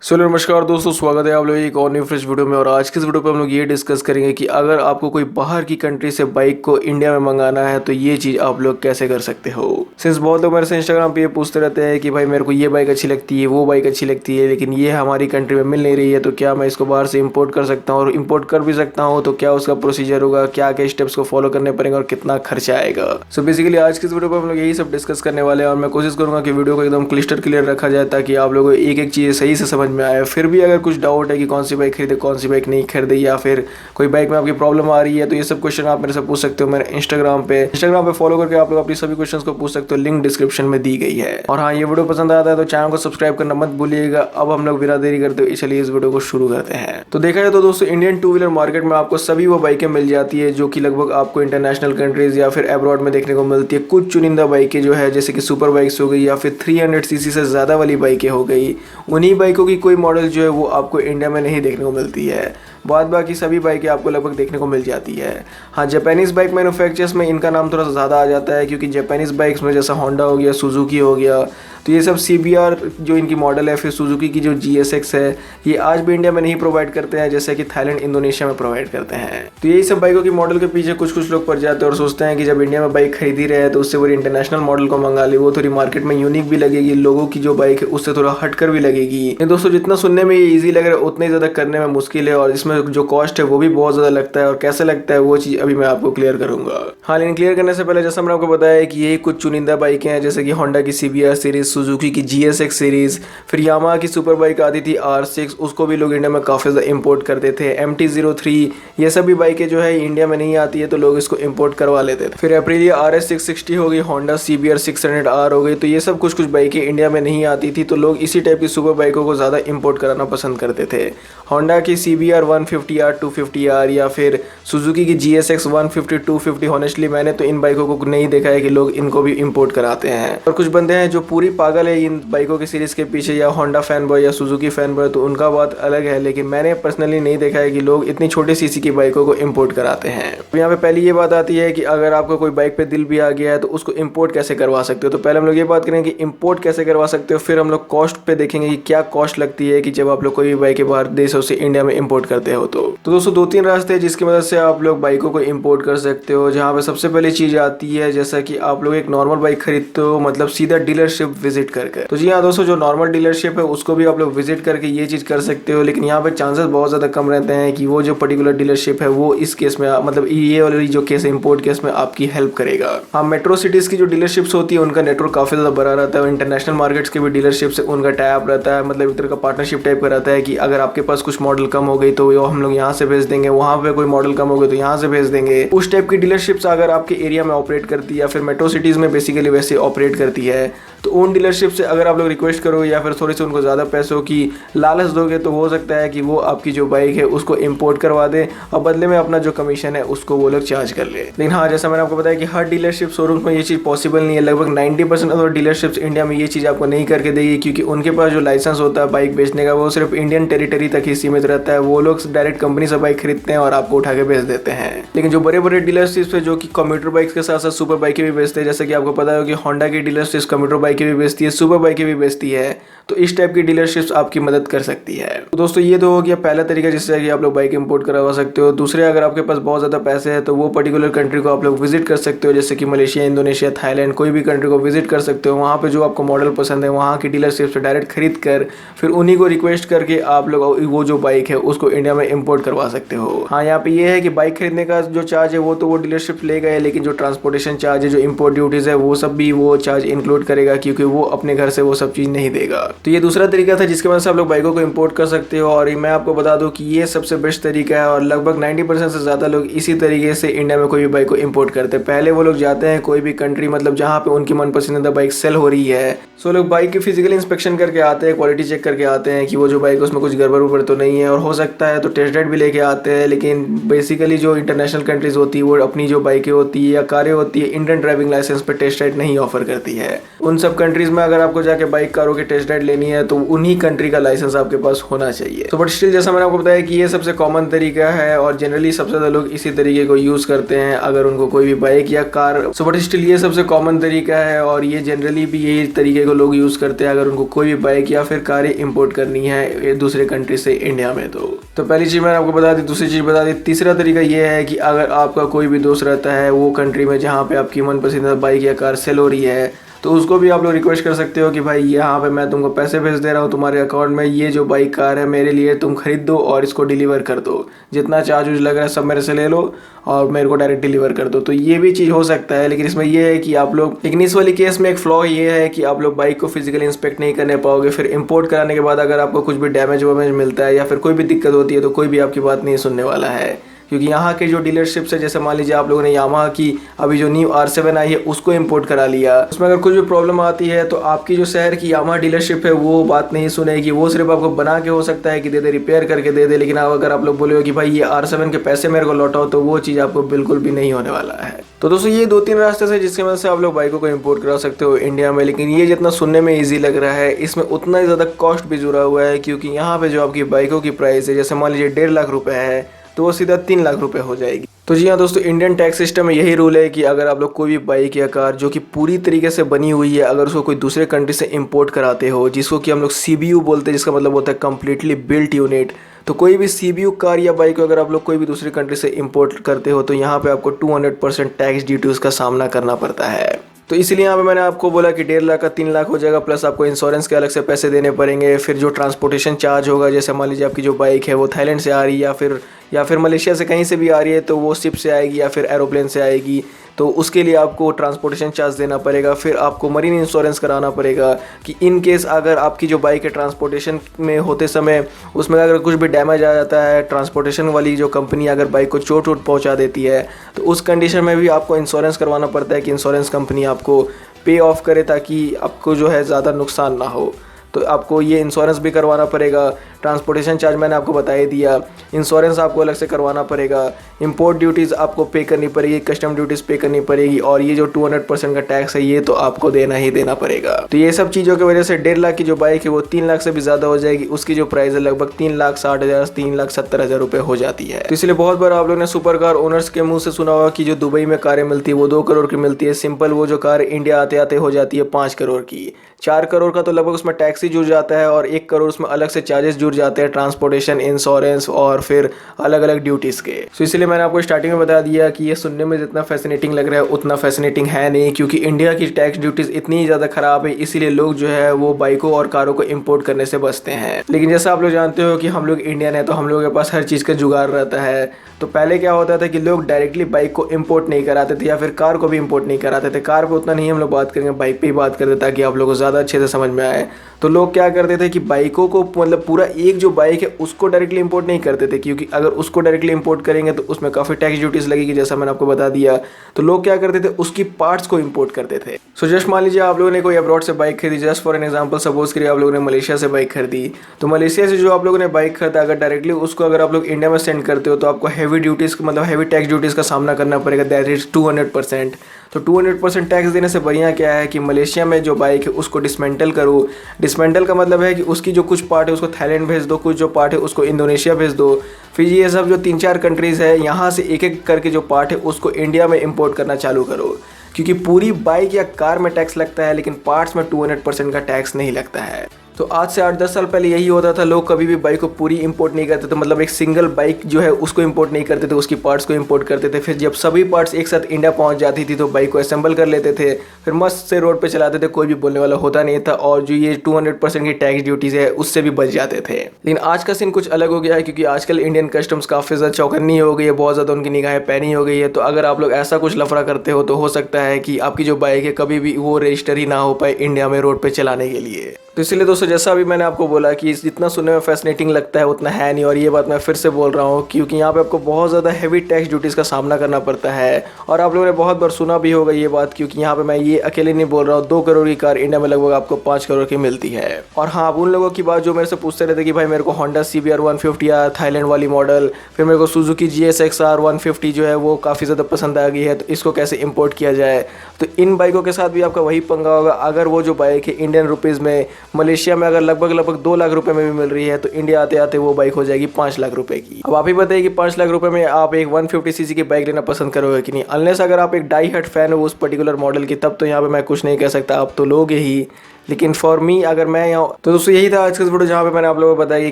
नमस्कार दोस्तों, स्वागत है आप लोग एक और न्यू फ्रेश वीडियो में। और आज की इस वीडियो पे हम लोग ये डिस्कस करेंगे कि अगर आपको कोई बाहर की कंट्री से बाइक को इंडिया में मंगाना है तो ये चीज़ आप लोग कैसे कर सकते हो। सिंस बहुत लोग मेरे से इंस्टाग्राम पे ये पूछते रहते हैं कि भाई मेरे को ये बाइक अच्छी लगती है, वो बाइक अच्छी लगती है, लेकिन ये हमारी कंट्री में मिल नहीं रही है, तो क्या मैं इसको बाहर से इम्पोर्ट कर सकता हूँ, और इम्पोर्ट कर भी सकता हूँ तो क्या उसका प्रोसीजर होगा, क्या क्या स्टेप्स को फॉलो करने पड़ेंगे और कितना खर्चा आएगा। सो बेसिकली आज की इस वीडियो पर हम लोग यही सब डिस्कस करने वाले हैं और मैं कोशिश करूंगा कि वीडियो को एकदम क्लिस्टर क्लियर रखा जाए ताकि आप लोगों को एक एक चीज़ सही से समझ में आए। फिर भी अगर कुछ डाउट है कि कौन सी बाइक खरीदे, कौन सी बाइक नहीं खरीदे, या फिर कोई बाइक में आपकी प्रॉब्लम आ रही है, तो ये सब क्वेश्चन आप मेरे से पूछ सकते हो मेरे इंस्टाग्राम पे फॉलो करके आप लोग अपनी सभी क्वेश्चंस को पूछ सकते हो। लिंक डिस्क्रिप्शन में दी गई है। और हाँ, ये वीडियो पसंद आता है तो चैनल को सब्सक्राइब करना मत भूलिएगा। अब हम लोग बिना देरी करते हुए चलिए इस वीडियो को शुरू करते हैं। तो देखा जाए तो दोस्तों, इंडियन टू व्हीलर मार्केट में आपको सभी वो बाइकें मिल जाती है जो कि लगभग आपको इंटरनेशनल कंट्रीज या फिर अब्रॉड में देखने को मिलती है। कुछ चुनिंदा बाइकें जो है जैसे कि सुपर बाइक्स हो गई या फिर 300 सीसी से ज़्यादा वाली बाइकें हो गई, उन्हीं बाइकों की कोई मॉडल जो है वो आपको इंडिया में नहीं देखने को मिलती है। बाद बाकी सभी बाइकें आपको लगभग देखने को मिल जाती है। हाँ, जापानीज़ बाइक मैन्युफैक्चरर्स में इनका नाम थोड़ा सा ज़्यादा आ जाता है, क्योंकि जापानीज़ बाइक्स में जैसा होंडा हो गया, सुजुकी हो गया, तो ये सब CBR जो इनकी मॉडल है, फिर सुजुकी की जो GSX है, ये आज भी इंडिया में नहीं प्रोवाइड करते हैं, जैसे कि थाईलैंड, इंडोनेशिया में प्रोवाइड करते हैं। तो यही सब बाइकों की मॉडल के पीछे कुछ कुछ लोग पड़ जाते हैं और सोचते हैं कि जब इंडिया में बाइक खरीदी रहे हैं तो उससे बड़ी इंटरनेशनल मॉडल को मंगा ले, वो थोड़ी मार्केट में यूनिक भी लगेगी, लोगों की जो बाइक है उससे थोड़ा हटकर भी लगेगी। दोस्तों, जितना सुनने में ये ईजी लग रहा है उतना ही ज़्यादा करने में मुश्किल है, और इसमें जो कॉस्ट है वो भी बहुत ज़्यादा लगता है। और कैसे लगता है वो चीज़ अभी मैं आपको क्लियर करूंगा। हाँ, लेकिन क्लियर करने से पहले जैसा मैंने आपको बताया कि ये कुछ चुनिंदा बाइकें हैं, जैसे कि होंडा की CBR सीरीज, सुजुकी की GSX सीरीज, फिर यामाहा की सुपर बाइक आती थी R6, उसको भी लोग इंडिया में काफ़ी ज़्यादा इंपोर्ट करते थे। MT-03, ये सभी बाइकें जो है इंडिया में नहीं आती है तो लोग इसको इंपोर्ट करवा लेते थे। फिर अप्रिलिया RS 660 हो गई, होंडा CBR 600R हो गई, तो ये सब कुछ कुछ बाइकें इंडिया में नहीं आती थी, तो लोग इसी टाइप की सुपर बाइकों को ज़्यादा इंपोर्ट कराना पसंद करते थे। होंडा की CBR 150R 250R या फिर सुजुकी की GSX 150 250, हॉनेस्टली मैंने तो इन बाइकों को नहीं देखा है कि लोग इनको भी इंपोर्ट कराते हैं। और कुछ बंदे हैं जो पूरी पागल है इन बाइकों की सीरीज के पीछे, या होंडा फैन बॉय या सुजुकी फैन बॉय, तो उनका बात अलग है, लेकिन मैंने पर्सनली नहीं देखा है कि लोग इतनी छोटी सीसी की बाइकों को इंपोर्ट कराते हैं। तो यहाँ पे पहली ये बात आती है कि अगर आपको कोई बाइक पे दिल भी आ गया है तो उसको इंपोर्ट कैसे करवा सकते हो। तो पहले हम लोग ये बात करेंगे कि इंपोर्ट कैसे करवा सकते हो, फिर हम लोग कॉस्ट पे देखेंगे कि क्या कॉस्ट लगती है कि जब आप लोग कोई भी बाइक बाहर देशों से इंडिया में इंपोर्ट करते हो। तो दोस्तों, दो तीन रास्ते हैं जिसकी मदद से आप लोग बाइकों को इंपोर्ट कर सकते हो। जहाँ पे सबसे पहली चीज़ आती है, जैसा कि आप लोग एक नॉर्मल बाइक खरीदते हो, मतलब सीधा डीलरशिप विजिट करके। तो जी हाँ दोस्तों, जो नॉर्मल डीलरशिप है उसको भी आप लोग विजिट करके ये चीज़ कर सकते हो, लेकिन यहाँ पे चांसेस बहुत ज़्यादा कम रहते हैं कि वो जो पर्टिकुलर डीलरशिप है वो इस केस में मतलब ये वाली जो केस है इंपोर्ट केस में आपकी हेल्प करेगा। हाँ, मेट्रो सिटीज़ की जो डीलरशिप्स होती है उनका नेटवर्क काफ़ी ज़्यादा बड़ा रहता है। इंटरनेशनल मार्केट्स के भी डीलरशिप से उनका टाइप रहता है, मतलब एक तरह का पार्टनरशिप टाइप का रहता है कि अगर आपके पास कुछ मॉडल कम हो गई तो हम लोग यहाँ से भेज देंगे, वहाँ पे कोई मॉडल कम हो गई तो यहाँ से भेज देंगे। उस टाइप की डीलरशिप्स अगर आपके एरिया में ऑपरेट करती है या फिर मेट्रो सिटीज़ में बेसिकली वैसे ऑपरेट करती है, तो उन डीलरशिप से अगर आप लोग रिक्वेस्ट करो या फिर थोड़ी सी उनको ज़्यादा पैसों की लालच दोगे तो हो सकता है कि वो आपकी जो बाइक है उसको इंपोर्ट करवा दे और बदले में अपना जो कमीशन है उसको वो लोग चार्ज कर ले। लेकिन हाँ, जैसा मैंने आपको बताया कि हर डीलरशिप शोरूम में ये चीज़ पॉसिबल नहीं है। लगभग 90% ऑफ डीलरशिप्स इंडिया में ये चीज़ आपको नहीं करके देगी, क्योंकि उनके पास जो लाइसेंस होता है बाइक बेचने का वो सिर्फ इंडियन टेरिटरी तक ही सीमित रहता है। वो लोग डायरेक्ट कंपनी से बाइक खरीदते हैं और आपको उठा के बेच देते हैं। लेकिन जो बड़े बड़े डीलरशिप्स है जो कि कम्यूटर बाइक्स के साथ साथ सुपर बाइकें भी बेचते हैं, जैसे कि आपको पता है कि होंडा की डीलरशिप्स कम्यूटर बाइकें भी बेचती है, सुपर बाइकें भी बेचती है, तो इस टाइप की डीलरशिप्स आपकी मदद कर सकती है। तो दोस्तों, ये तो हो गया पहला तरीका जिससे कि आप लोग बाइक इंपोर्ट करवा सकते हो। दूसरे, अगर आपके पास बहुत ज़्यादा पैसे हैं तो वो पर्टिकुलर कंट्री को आप लोग विजिट कर सकते हो, जैसे कि मलेशिया, इंडोनेशिया, थाईलैंड, कोई भी कंट्री को विजिट कर सकते हो। वहाँ पे जो आपको मॉडल पसंद है वहाँ की डीलरशिप से डायरेक्ट खरीद कर फिर उन्हीं को रिक्वेस्ट करके आप लोग वो जो बाइक है उसको इंडिया में इंपोर्ट करवा सकते हो। हाँ, यहाँ पे ये है कि बाइक खरीदने का जो चार्ज है वो तो वो डीलरशिप ले गए, लेकिन जो ट्रांसपोर्टेशन चार्ज है, जो इंपोर्ट ड्यूटीज है, वो सब भी वो चार्ज इंक्लूड करेगा, क्योंकि वो अपने घर से वो सब चीज़ नहीं देगा। तो ये दूसरा तरीका था जिसके वजह से आप लोग बाइकों को इंपोर्ट कर सकते हो। और मैं आपको बता दूं कि ये सबसे बेस्ट तरीका है और लगभग 90% से ज़्यादा लोग इसी तरीके से इंडिया में कोई भी बाइक को इंपोर्ट करते हैं। पहले वो लोग जाते हैं कोई भी कंट्री, मतलब जहाँ पे उनकी मन पसंदीदा बाइक सेल हो रही है, सो लोग बाइक की फिजिकली इंस्पेक्शन करके आते हैं, क्वालिटी चेक करके आते हैं कि वो जो बाइक है उसमें कुछ गड़बड़ उड़बड़ तो नहीं है, और हो सकता है तो टेस्ट राइड भी लेके आते हैं। लेकिन बेसिकली जो इंटरनेशनल कंट्रीज होती है वो अपनी जो बाइकें होती है या कारें होती है इंडियन ड्राइविंग लाइसेंस पर टेस्ट राइड नहीं ऑफर करती है। उन सब कंट्रीज में अगर आपको जाके बाइक कारों की टेस्ट राइड लेनी है तो उन्हीं कंट्री का लाइसेंस आपके पास होना चाहिए। तो बट स्टिल जैसा मैंने आपको बताया कि ये सबसे कॉमन तरीका है और जनरली सबसे ज्यादा लोग इसी तरीके को यूज करते हैं अगर उनको कोई भी बाइक या कार। सो बट स्टिल ये सबसे कॉमन तरीका है और ये जनरली भी यही तरीके को लोग यूज करते हैं अगर उनको कोई भी बाइक या फिर कार इंपोर्ट करनी है दूसरे कंट्री से इंडिया में। तो पहली चीज मैंने आपको बता दी, दूसरी चीज बता दी, तीसरा तरीका ये है कि अगर आपका कोई भी दोस्त रहता है वो कंट्री में जहाँ पे आपकी मनपसंद बाइक या कार सेल हो रही है तो उसको भी आप लोग रिक्वेस्ट कर सकते हो कि भाई यहाँ पे मैं तुमको पैसे भेज दे रहा हूँ तुम्हारे अकाउंट में, ये जो बाइक कार है मेरे लिए तुम खरीद दो और इसको डिलीवर कर दो, जितना चार्ज लग रहा है सब मेरे से ले लो और मेरे को डायरेक्ट डिलीवर कर दो। तो ये भी चीज़ हो सकता है, लेकिन इसमें ये है कि आप लोग, लेकिन इस वाली केस में एक फ्लॉ ये है कि आप लोग बाइक को फिजिकली इंस्पेक्ट नहीं करने पाओगे। फिर इंपोर्ट कराने के बाद अगर आपको कुछ भी डैमेज वैमेज मिलता है या फिर कोई भी दिक्कत होती है तो कोई भी आपकी बात नहीं सुनने वाला है, क्योंकि यहाँ के जो डीलरशिप्स है, जैसे मान लीजिए आप लोगों ने यामाहा की अभी जो न्यू R7 आई है उसको इंपोर्ट करा लिया, उसमें अगर कुछ भी प्रॉब्लम आती है तो आपकी जो शहर की यामाहा डीलरशिप है वो बात नहीं सुनेगी। वो सिर्फ आपको बना के हो सकता है कि दे दे, रिपेयर करके दे दे, लेकिन अगर आप लोग बोले कि भाई ये R7 के पैसे मेरे को लौटाओ तो वो चीज़ आपको बिल्कुल भी नहीं होने वाला है। तो दोस्तों ये 2-3 रास्ते से जिसकी वजह से आप लोग बाइकों को इंपोर्ट करा सकते हो इंडिया में, लेकिन ये जितना सुनने में ईजी लग रहा है इसमें उतना ही ज़्यादा कॉस्ट भी जुड़ा हुआ है, क्योंकि यहाँ पे जो आपकी बाइकों की प्राइस है, जैसे मान लीजिए 1.5 लाख रुपए है तो वो सीधा 3 लाख रुपए हो जाएगी। तो जी हाँ दोस्तों, इंडियन टैक्स सिस्टम में यही रूल है कि अगर आप लोग कोई भी बाइक या कार जो कि पूरी तरीके से बनी हुई है अगर उसको कोई दूसरे कंट्री से इंपोर्ट कराते हो, जिसको कि हम लोग CBU बोलते हैं, जिसका मतलब होता है कम्प्लीटली बिल्ट यूनिट, तो कोई भी CBU कार या बाइक अगर आप लोग कोई भी दूसरी कंट्री से इंपोर्ट करते हो तो यहाँ पे आपको 200% टैक्स ड्यूटीज का सामना करना पड़ता है। तो इसलिए यहाँ पे मैंने आपको बोला कि 1.5 लाख का 3 लाख हो जाएगा, प्लस आपको इंश्योरेंस के अलग से पैसे देने पड़ेंगे। फिर जो ट्रांसपोर्टेशन चार्ज होगा, जैसे मान लीजिए आपकी जो बाइक है वो थाईलैंड से आ रही है या फिर मलेशिया से कहीं से भी आ रही है तो वो शिप से आएगी या फिर एरोप्लेन से आएगी, तो उसके लिए आपको ट्रांसपोर्टेशन चार्ज देना पड़ेगा। फिर आपको मरीन इंश्योरेंस कराना पड़ेगा कि इन केस अगर आपकी जो बाइक है ट्रांसपोर्टेशन में होते समय उसमें अगर कुछ भी डैमेज आ जाता है, ट्रांसपोर्टेशन वाली जो कंपनी अगर बाइक को चोट वोट पहुंचा देती है तो उस कंडीशन में भी आपको इंश्योरेंस करवाना पड़ता है कि इंश्योरेंस कंपनी आपको पे ऑफ करे ताकि आपको जो है ज़्यादा नुकसान ना हो। तो आपको ये इंश्योरेंस भी करवाना पड़ेगा। ट्रांसपोर्टेशन चार्ज मैंने आपको बता ही दिया, इंश्योरेंस आपको अलग से करवाना पड़ेगा, इंपोर्ट ड्यूटीज़ आपको पे करनी पड़ेगी, कस्टम ड्यूटीज़ पे करनी पड़ेगी, और ये जो 200% का टैक्स है ये तो आपको देना ही देना पड़ेगा। तो ये सब चीज़ों की वजह से 1.5 लाख की जो बाइक है वो 3 लाख से भी ज़्यादा हो जाएगी। उसकी जो प्राइस है लगभग 3,60,000 3,70,000 रुपये हो जाती है। तो इसलिए बहुत बार आप लोग ने सुपर कार ओनर्स के मुँह से सुना होगा कि जो दुबई में कारें मिलती है वो 2 करोड़ की मिलती है। सिंपल वो जो कार इंडिया आते आते हो जाती है 5 करोड़ की। 4 करोड़ का तो लगभग उसमें टैक्स ही जुड़ जाता है और 1 करोड़ उसमें अलग से चार्जेस जुड़ जाते हैं, ट्रांसपोर्टेशन, इंश्योरेंस और फिर अलग अलग ड्यूटीज़ के। तो इसलिए मैंने आपको स्टार्टिंग में बता दिया कि ये सुनने में जितना फैसिनेटिंग लग रहा है उतना फैसिनेटिंग है नहीं, क्योंकि इंडिया की टैक्स ड्यूटीज़ इतनी ज़्यादा ख़राब है, इसीलिए लोग जो है वो बाइकों और कारों को इंपोर्ट करने से बचते हैं। लेकिन जैसा आप लोग जानते हो कि हम लोग इंडियन है तो हम लोगों के पास हर चीज़ का जुगाड़ रहता है। तो पहले क्या होता था कि लोग डायरेक्टली बाइक को इंपोर्ट नहीं कराते थे या फिर कार को भी इंपोर्ट नहीं कराते थे। कार पे उतना नहीं हम लोग बात करेंगे, बाइक पे ही बात करते ताकि आप लोगों को ज़्यादा अच्छे से समझ में आए। तो लोग क्या करते थे कि बाइकों को मतलब पूरा एक जो बाइक है उसको डायरेक्टली इंपोर्ट नहीं करते थे, क्योंकि अगर उसको डायरेक्टली इंपोर्ट करेंगे तो उसमें काफ़ी टैक्स ड्यूटीज़ लगेगी, जैसा मैंने आपको बता दिया। तो लोग क्या करते थे, उसकी पार्ट्स को इंपोर्ट करते थे। सो जस्ट मान लीजिए आप लोगों ने कोई अब्रॉड से बाइक खरीदी, just for an example suppose करिए आप लोगों ने मलेशिया से बाइक खरीदी, तो मलेशिया से जो आप लोगों ने बाइक खरीदा अगर डायरेक्टली उसको अगर आप लोग इंडिया में सेंड करते हो तो आपको हैवी ड्यूटीज़ मतलब हैवी टैक्स ड्यूटीज़ का सामना करना पड़ेगा, दैट इज 200%। तो 200% टैक्स देने से बढ़िया क्या है कि मलेशिया में जो बाइक है उसको डिसमेंटल करो। डिसमेंटल का मतलब है कि उसकी जो कुछ पार्ट है उसको थाईलैंड भेज दो, कुछ जो पार्ट है उसको इंडोनेशिया भेज दो। फिर ये सब जो 3-4 कंट्रीज़ है यहाँ से एक एक करके जो पार्ट है उसको इंडिया में इंपोर्ट करना चालू करो, क्योंकि पूरी बाइक या कार में टैक्स लगता है लेकिन पार्ट्स में 200% का टैक्स नहीं लगता है। तो आज से 8-10 साल पहले यही होता था, लोग कभी भी बाइक को पूरी इंपोर्ट नहीं करते थे, मतलब एक सिंगल बाइक जो है उसको इंपोर्ट नहीं करते थे, उसकी पार्ट्स को इंपोर्ट करते थे। फिर जब सभी पार्ट्स एक साथ इंडिया पहुंच जाती थी तो बाइक को असेंबल कर लेते थे, फिर मस्त से रोड पे चलाते थे, कोई भी बोलने वाला होता नहीं था, और जो ये 200% की टैक्स ड्यूटीज़ है उससे भी बच जाते थे। लेकिन आज का सीन कुछ अलग हो गया है, क्योंकि आजकल इंडियन कस्टम्स काफ़ी ज़्यादा चौकन्नी हो गई है, बहुत ज़्यादा उनकी निगाहें पैनी हो गई है। तो अगर आप लोग ऐसा कुछ लफड़ा करते हो तो हो सकता है कि आपकी जो बाइक है कभी भी वो रजिस्टर ही ना हो पाए इंडिया में रोड पर चलाने के लिए। तो इसलिए दोस्तों दोस्तों जैसा अभी मैंने आपको बोला कि जितना सुनने में फैसिनेटिंग लगता है उतना है नहीं, और ये बात मैं फिर से बोल रहा हूँ क्योंकि यहाँ पे आपको बहुत ज़्यादा हैवी टैक्स ड्यूटीज़ का सामना करना पड़ता है। और आप लोगों ने बहुत बार सुना भी होगा ये बात, क्योंकि यहाँ पे मैं ये अकेले नहीं बोल रहा हूँ, 2 करोड़ की कार इंडिया में लगभग आपको 5 करोड़ की मिलती है। और हाँ, आप उन लोगों की बात जो मेरे से पूछते रहते कि भाई मेरे को होंडा CBR 150 या थाईलैंड वाली मॉडल, फिर मेरे को सुजुकी GSX-R 150 जो है वो काफ़ी ज़्यादा पसंद आ गई है, तो इसको कैसे इंपोर्ट किया जाए। तो इन बाइकों के साथ भी आपका वही पंगा होगा। अगर वो जो बाइक है इंडियन रुपीज़ में मलेशिया में अगर लगभग 2 लाख रुपए में भी मिल रही है, तो इंडिया आते आते वो बाइक हो जाएगी 5 लाख रुपए की। अब आप ही बताइए कि 5 लाख रुपए में आप एक 150cc की बाइक लेना पसंद करोगे कि नहीं। अनलेस अगर आप एक डाई हार्ड फैन हो उस पर्टिकुलर मॉडल की, तब तो यहाँ पे मैं कुछ नहीं कह सकता, आप तो लोगे ही। लेकिन फॉर मी अगर मैं यहाँ, तो दोस्तों यही था आज का वीडियो जहाँ पे मैंने आप लोगों को बताया कि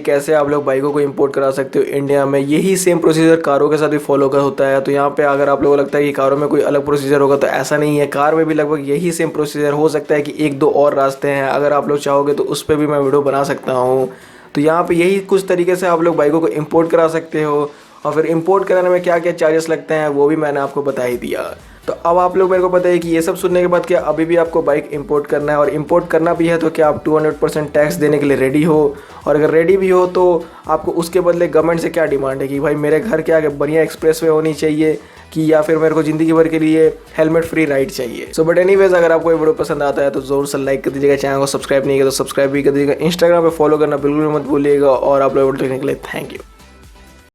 कैसे आप लोग बाइकों को इंपोर्ट करा सकते हो इंडिया में। यही सेम प्रोसीजर कारों के साथ भी फॉलो का होता है। तो यहाँ पे अगर आप लोगों को लगता है कि कारों में कोई अलग प्रोसीजर होगा, तो ऐसा नहीं है, कार में भी लगभग यही सेम प्रोसीजर। हो सकता है कि 1-2 और रास्ते हैं, अगर आप लोग चाहोगे तो उस पर भी मैं वीडियो बना सकता हूँ। तो यहाँ पे यही कुछ तरीके से आप लोग बाइकों को इंपोर्ट करा सकते हो, और फिर इंपोर्ट कराने में क्या क्या चार्जेस लगते हैं वो भी मैंने आपको बता ही दिया। तो अब आप लोग मेरे को बताइए कि ये सब सुनने के बाद क्या अभी भी आपको बाइक इंपोर्ट करना है, और इंपोर्ट करना भी है तो क्या आप 200% टैक्स देने के लिए रेडी हो। और अगर रेडी भी हो तो आपको उसके बदले गवर्नमेंट से क्या डिमांड है कि भाई मेरे घर के आगे बढ़िया एक्सप्रेसवे होनी चाहिए, कि या फिर मेरे को ज़िंदगी भर के लिए हेलमेट फ्री राइड चाहिए। सो बट एनीवेज, अगर आपको ये वीडियो पसंद आता है तो ज़रूर से लाइक कर दीजिएगा, चैनल को सब्सक्राइब नहीं किया तो सब्सक्राइब भी कर दीजिएगा, इंस्टाग्राम पे फॉलो करना बिल्कुल मत भूलिएगा। और आप लोग वीडियो देखने के लिए थैंक यू।